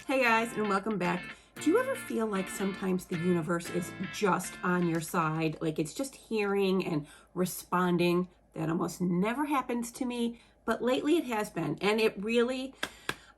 Hey guys, and welcome back. Do you ever feel like sometimes the universe is just on your side? Like it's just hearing and responding? That almost never happens to me, but lately it has been. And it really,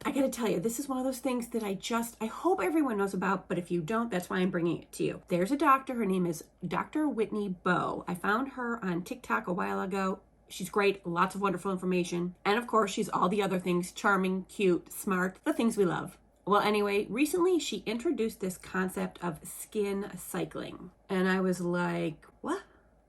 I gotta tell you, this is one of those things that I hope everyone knows about, but if you don't, that's why I'm bringing it to you. There's a doctor, her name is Dr. Whitney Bowe. I found her on TikTok a while ago. She's great, lots of wonderful information. And of course, she's all the other things, charming, cute, smart, the things we love. Well, anyway, recently she introduced this concept of skin cycling. And I was like, what?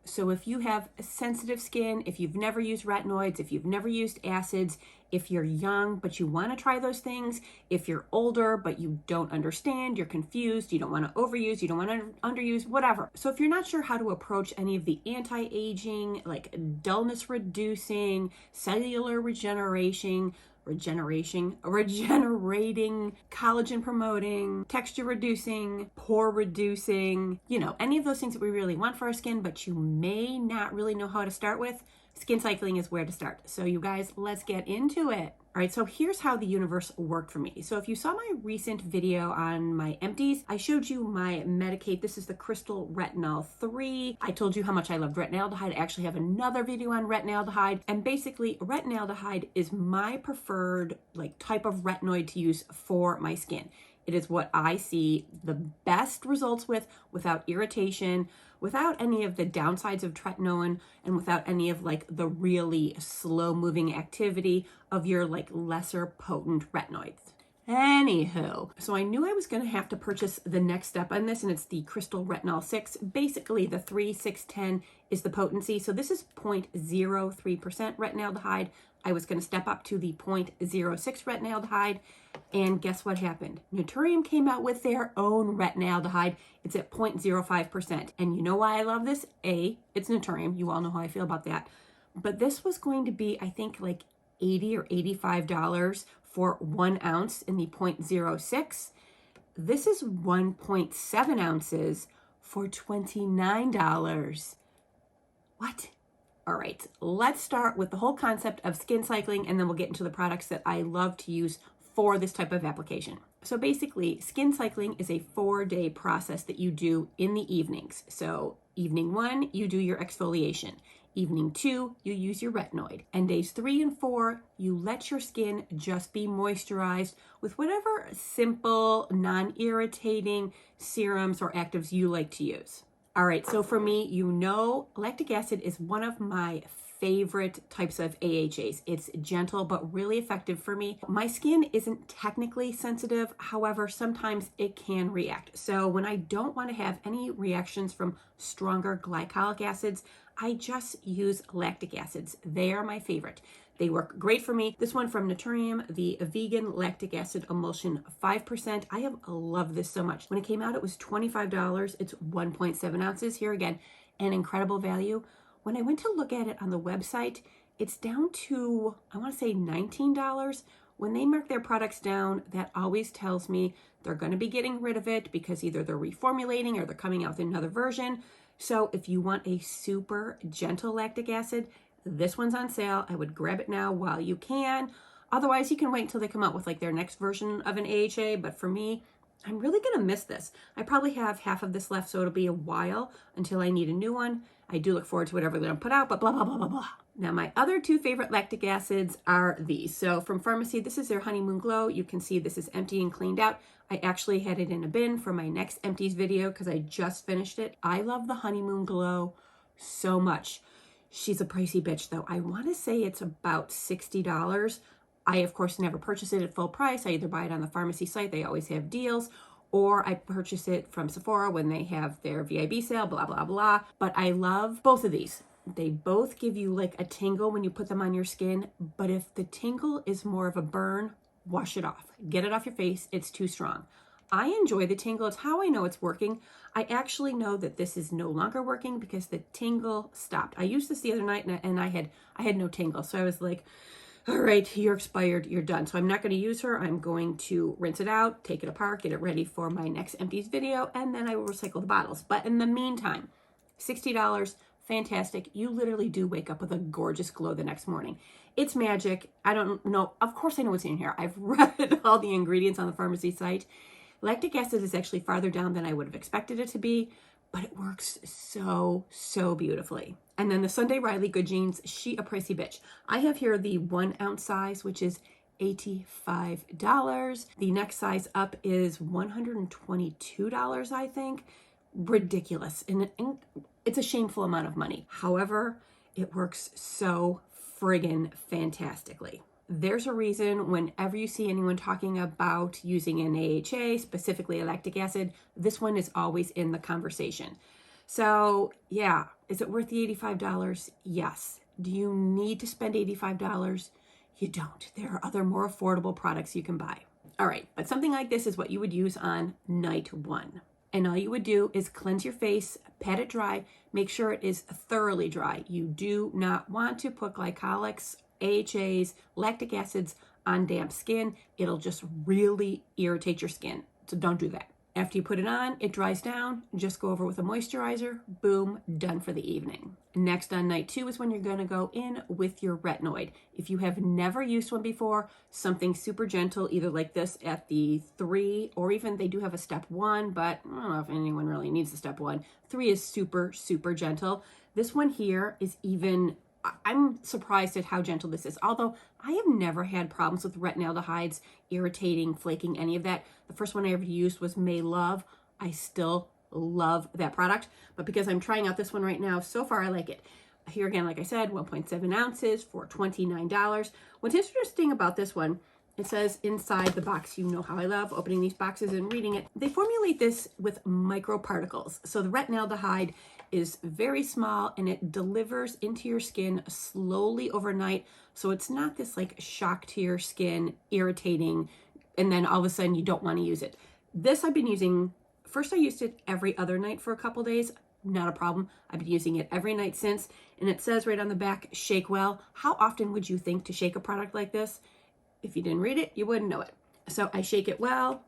So if you have sensitive skin, if you've never used retinoids, if you've never used acids, if you're young but you want to try those things, if you're older but you don't understand, you're confused, you don't want to overuse, you don't want to underuse, whatever. So if you're not sure how to approach any of the anti-aging, like dullness reducing, cellular regenerating, collagen promoting, texture reducing, pore reducing, any of those things that we really want for our skin, but you may not really know how to start with, skin cycling is where to start. So you guys, let's get into it. All right, so here's how the universe worked for me. So if you saw my recent video on my empties, I showed you my Medicate. This is the Crystal Retinol 3. I told you how much I loved retinaldehyde. I actually have another video on retinaldehyde. And basically, retinaldehyde is my preferred type of retinoid to use for my skin. It is what I see the best results with, without irritation, without any of the downsides of tretinoin, and without any of the really slow moving activity of your lesser potent retinoids. Anywho, so I knew I was going to have to purchase the next step on this, and it's the Crystal Retinol 6. Basically, the 3, 6, 10 is the potency. So this is 0.03% retinaldehyde. I was going to step up to the 0.06 retinaldehyde, and guess what happened? Naturium came out with their own retinaldehyde. It's at 0.05%. And you know why I love this? A, it's Naturium. You all know how I feel about that. But this was going to be, I think, $80 or $85 for 1 ounce in the 0.06. This is 1.7 ounces for $29. What? All right, let's start with the whole concept of skin cycling, and then we'll get into the products that I love to use for this type of application. So basically, skin cycling is a 4-day process that you do in the evenings. So evening 1, you do your exfoliation. Evening 2, you use your retinoid. And days 3 and 4, you let your skin just be moisturized with whatever simple, non-irritating serums or actives you like to use. All right, so for me, lactic acid is one of my favorite types of AHAs. It's gentle but really effective for me. My skin isn't technically sensitive, however, sometimes it can react. So when I don't want to have any reactions from stronger glycolic acids, I just use lactic acids. They are my favorite. They work great for me. This one from Naturium, the vegan lactic acid emulsion 5%. I have loved this so much. When it came out, it was $25. It's 1.7 ounces. Here again, an incredible value. When I went to look at it on the website, it's down to, I want to say $19. When they mark their products down, that always tells me they're going to be getting rid of it because either they're reformulating or they're coming out with another version. So if you want a super gentle lactic acid, this one's on sale. I would grab it now while you can. Otherwise, you can wait until they come out with their next version of an AHA. But for me, I'm really going to miss this. I probably have half of this left, so it'll be a while until I need a new one. I do look forward to whatever they're going to put out, but blah, blah, blah, blah, blah. Now, my other 2 favorite lactic acids are these. So from Pharmacy, this is their Honeymoon Glow. You can see this is empty and cleaned out. I actually had it in a bin for my next empties video because I just finished it. I love the Honeymoon Glow so much. She's a pricey bitch, though. I want to say it's about $60. I, of course, never purchase it at full price. I either buy it on the Pharmacy site. They always have deals. Or I purchase it from Sephora when they have their VIB sale, blah, blah, blah. But I love both of these. They both give you a tingle when you put them on your skin. But if the tingle is more of a burn, wash it off. Get it off your face. It's too strong. I enjoy the tingle. It's how I know it's working. I actually know that this is no longer working because the tingle stopped. I used this the other night and I had no tingle. So I was like, all right, you're expired, you're done. So I'm not going to use her. I'm going to rinse it out, take it apart, get it ready for my next empties video, and then I will recycle the bottles. But in the meantime, $60, fantastic. You literally do wake up with a gorgeous glow the next morning. It's magic. I don't know. Of course I know what's in here. I've read all the ingredients on the pharmacy site. Lactic acid is actually farther down than I would have expected it to be, but it works so, so beautifully. And then the Sunday Riley Good Genes, she a pricey bitch. I have here the 1 ounce size, which is $85. The next size up is $122, I think. Ridiculous. And it's a shameful amount of money. However, it works so friggin' fantastically. There's a reason whenever you see anyone talking about using an AHA, specifically a lactic acid, this one is always in the conversation. So yeah, is it worth the $85? Yes. Do you need to spend $85? You don't. There are other more affordable products you can buy. All right, but something like this is what you would use on night 1. And all you would do is cleanse your face, pat it dry, make sure it is thoroughly dry. You do not want to put glycolics, AHAs, lactic acids on damp skin. It'll just really irritate your skin. So don't do that. After you put it on, it dries down. Just go over with a moisturizer. Boom, done for the evening. Next on night 2 is when you're going to go in with your retinoid. If you have never used one before, something super gentle, either like this at the 3, or even they do have a step 1, but I don't know if anyone really needs a step 1. 3 is super, super gentle. This one here is even, I'm surprised at how gentle this is. Although I have never had problems with retinaldehydes, irritating, flaking, any of that. The first one I ever used was May Love. I still love that product, but because I'm trying out this one right now, so far I like it. Here again, like I said, 1.7 ounces for $29. What's interesting about this one, it says inside the box, you know how I love opening these boxes and reading it. They formulate this with microparticles. So the retinaldehyde is very small and it delivers into your skin slowly overnight. So it's not this like shock to your skin, irritating, and then all of a sudden you don't want to use it. This I've been using, first I used it every other night for a couple days. Not a problem. I've been using it every night since. And it says right on the back, shake well. How often would you think to shake a product like this? If you didn't read it, you wouldn't know it. So I shake it well.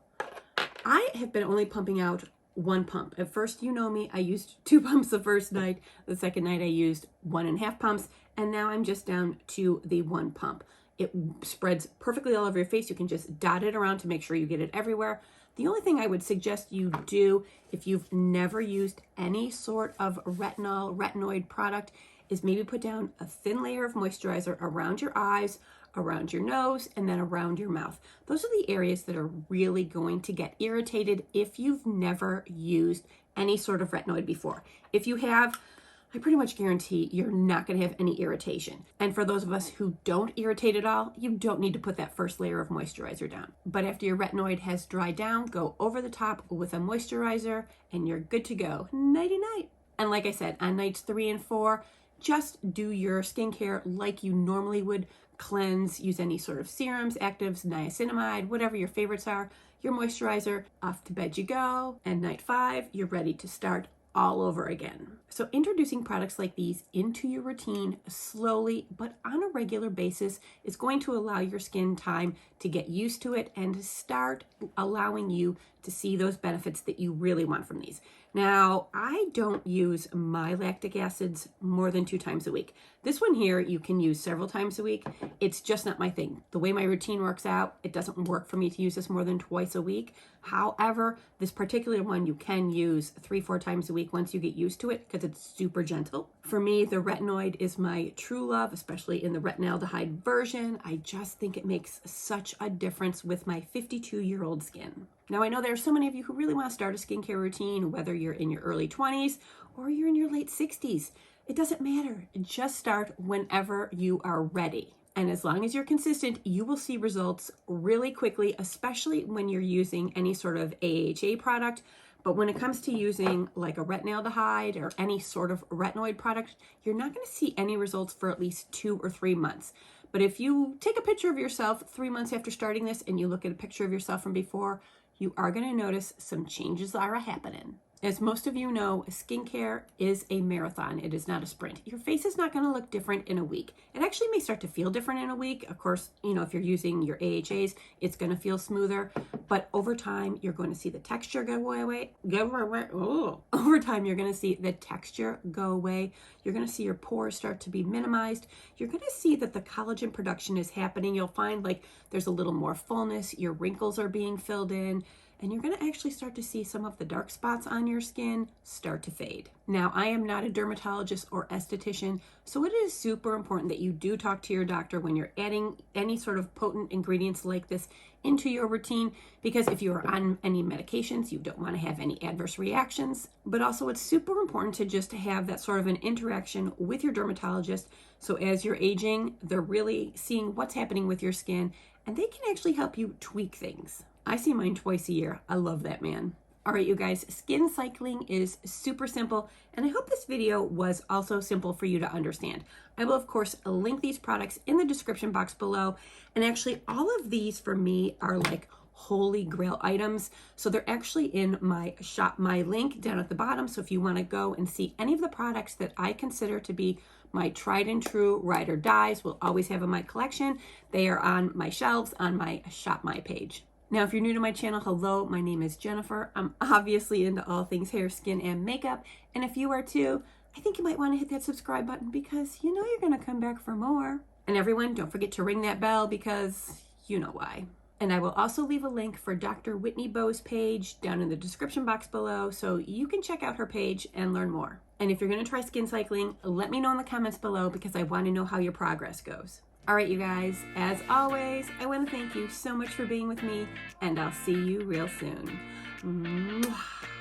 I have been only pumping out 1 pump. At first, you know me, I used 2 pumps the first night. The second night I used 1.5 pumps. And now I'm just down to the 1 pump. It spreads perfectly all over your face. You can just dot it around to make sure you get it everywhere. The only thing I would suggest you do if you've never used any sort of retinoid product is maybe put down a thin layer of moisturizer around your eyes, around your nose, and then around your mouth. Those are the areas that are really going to get irritated if you've never used any sort of retinoid before. If you have, I pretty much guarantee you're not going to have any irritation. And for those of us who don't irritate at all, you don't need to put that first layer of moisturizer down. But after your retinoid has dried down, go over the top with a moisturizer and you're good to go. Nighty-night. And like I said, on nights 3 and 4, just do your skincare like you normally would. Cleanse, use any sort of serums, actives, niacinamide, whatever your favorites are. Your moisturizer, off to bed you go. And night 5, you're ready to start all over again. So introducing products like these into your routine slowly but on a regular basis is going to allow your skin time to get used to it and to start allowing you to see those benefits that you really want from these. Now, I don't use my lactic acids more than 2 times a week. This one here, you can use several times a week. It's just not my thing. The way my routine works out, it doesn't work for me to use this more than twice a week. However, this particular one you can use 3-4 times a week once you get used to it because it's super gentle. For me, the retinoid is my true love, especially in the retinaldehyde version. I just think it makes such a difference with my 52-year-old skin. Now, I know there are so many of you who really want to start a skincare routine, whether you're in your early 20s or you're in your late 60s. It doesn't matter. Just start whenever you are ready. And as long as you're consistent, you will see results really quickly, especially when you're using any sort of AHA product. But when it comes to using like a retinaldehyde or any sort of retinoid product, you're not going to see any results for at least 2 or 3 months. But if you take a picture of yourself 3 months after starting this and you look at a picture of yourself from before, you are going to notice some changes are happening. As most of you know, skincare is a marathon. It is not a sprint. Your face is not going to look different in a week. It actually may start to feel different in a week. Of course, if you're using your AHAs, it's going to feel smoother. But over time, you're going to see the texture go away. Over time, you're going to see the texture go away. You're going to see your pores start to be minimized. You're going to see that the collagen production is happening. You'll find like there's a little more fullness. Your wrinkles are being filled in. And you're going to actually start to see some of the dark spots on your skin start to fade. Now, I am not a dermatologist or esthetician, so it is super important that you do talk to your doctor when you're adding any sort of potent ingredients like this into your routine, because if you are on any medications, you don't want to have any adverse reactions. But also, it's super important to just have that sort of an interaction with your dermatologist. So as you're aging, they're really seeing what's happening with your skin, and they can actually help you tweak things. I see mine twice a year. I love that, man. All right, you guys, skin cycling is super simple, and I hope this video was also simple for you to understand. I will, of course, link these products in the description box below, and actually all of these for me are like holy grail items. So they're actually in my shop, my link down at the bottom. So if you want to go and see any of the products that I consider to be my tried and true ride or dies, will always have in my collection. They are on my shelves on my Shop My page. Now, if you're new to my channel, hello, my name is Jennifer. I'm obviously into all things hair, skin, and makeup. And if you are too, I think you might want to hit that subscribe button because you know you're going to come back for more. And everyone, don't forget to ring that bell because you know why. And I will also leave a link for Dr. Whitney Bowe's page down in the description box below so you can check out her page and learn more. And if you're going to try skin cycling, let me know in the comments below because I want to know how your progress goes. All right, you guys, as always, I want to thank you so much for being with me, and I'll see you real soon. Mwah.